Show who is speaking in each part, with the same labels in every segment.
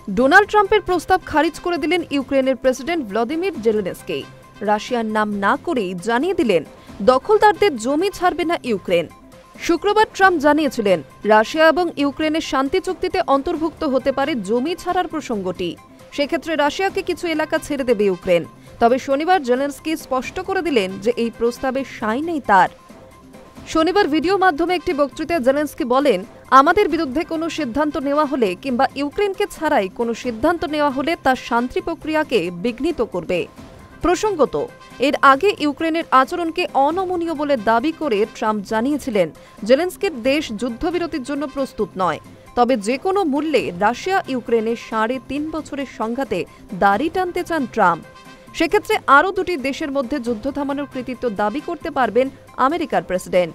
Speaker 1: Donald ট্রাম্পের প্রস্তাব খারিজ করে দিলেন ইউক্রেনের প্রেসিডেন্ট ভ্লাদিমির জেলেনস্কি। রাশিয়ার নাম না করেই জানিয়ে দিলেন দখলদারদের জমি ছাড়বে না ইউক্রেন। শুক্রবার ট্রাম্প জানিয়েছিলেন রাশিয়া এবং ইউক্রেনের শান্তি চুক্তিতে অন্তর্ভুক্ত হতে পারে জমি ছাড়ার প্রসঙ্গটি। সেক্ষেত্রে রাশিয়াকে কিছু এলাকা ছেড়ে দেবে ইউক্রেন। তবে শনিবার জেলেনস্কি স্পষ্ট করে দিলেন যে এই প্রস্তাবে সায় নেই তার। শনিবার ভিডিও মাধ্যমে একটি বক্তৃতায় জেলেনস্কি বলেন, আমাদের বিরুদ্ধে কোনো সিদ্ধান্ত নেওয়া হলে কিংবা ইউক্রেনকে ছাড়াই কোনো সিদ্ধান্ত নেওয়া হলে তা শান্তি প্রক্রিয়াকে বিঘ্নিত করবে। প্রসঙ্গত, এর আগে ইউক্রেনের আচরণকে অনমনীয় বলে দাবি করে ট্রাম্প জানিয়েছিলেন জেলেনস্কির দেশ যুদ্ধবিরতির জন্য প্রস্তুত নয়, তবে যে কোনো মূল্যে রাশিয়া ইউক্রেনের ৩.৫ বছরের সংঘাতে দাড়ি টানতে চান ট্রাম্প। সেক্ষেত্রে আরও দুটি দেশের মধ্যে যুদ্ধ থামানোর কৃতিত্ব দাবি করতে পারবেন আমেরিকার প্রেসিডেন্ট।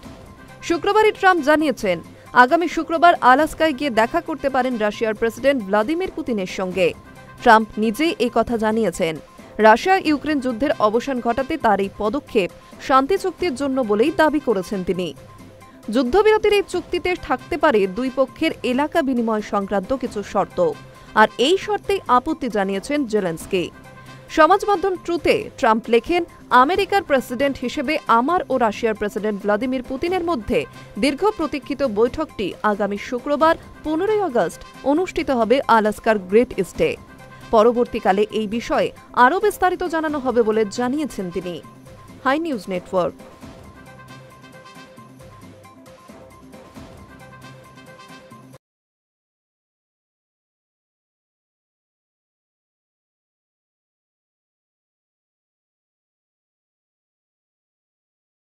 Speaker 1: শুক্রবারই ট্রাম্প জানিয়েছেন আগামী শুক্রবার আলাস্কায় গিয়ে দেখা করতে পারেন রাশিয়ার প্রেসিডেন্ট ভ্লাদিমির পুতিনের সঙ্গে। ট্রাম্প নিজেই এই কথা জানিয়েছেন। রাশিয়া ইউক্রেন যুদ্ধের অবসান ঘটাতে তার এই পদক্ষেপ শান্তি চুক্তির জন্য বলেই দাবি করেছেন তিনি। যুদ্ধবিরতির এই চুক্তিতে থাকতে পারে দুই পক্ষের এলাকা বিনিময় সংক্রান্ত কিছু শর্ত, আর এই শর্তেই আপত্তি জানিয়েছেন জেলেনস্কি। সমাজ মাধ্যম ট্রুথে ট্রাম্প লেখেন, আমেরিকার প্রেসিডেন্ট হিসেবে আমার ও রাশিয়ার প্রেসিডেন্ট ভ্লাদিমির পুতিনের মধ্যে দীর্ঘ প্রতীক্ষিত বৈঠকটি আগামী শুক্রবার 15 আগস্ট অনুষ্ঠিত হবে আলাস্কার গ্রেট ইস্টে। পরবর্তীকালে এই বিষয়ে আরও বিস্তারিত জানানো হবে বলে জানিয়েছেন তিনি। Hi News network.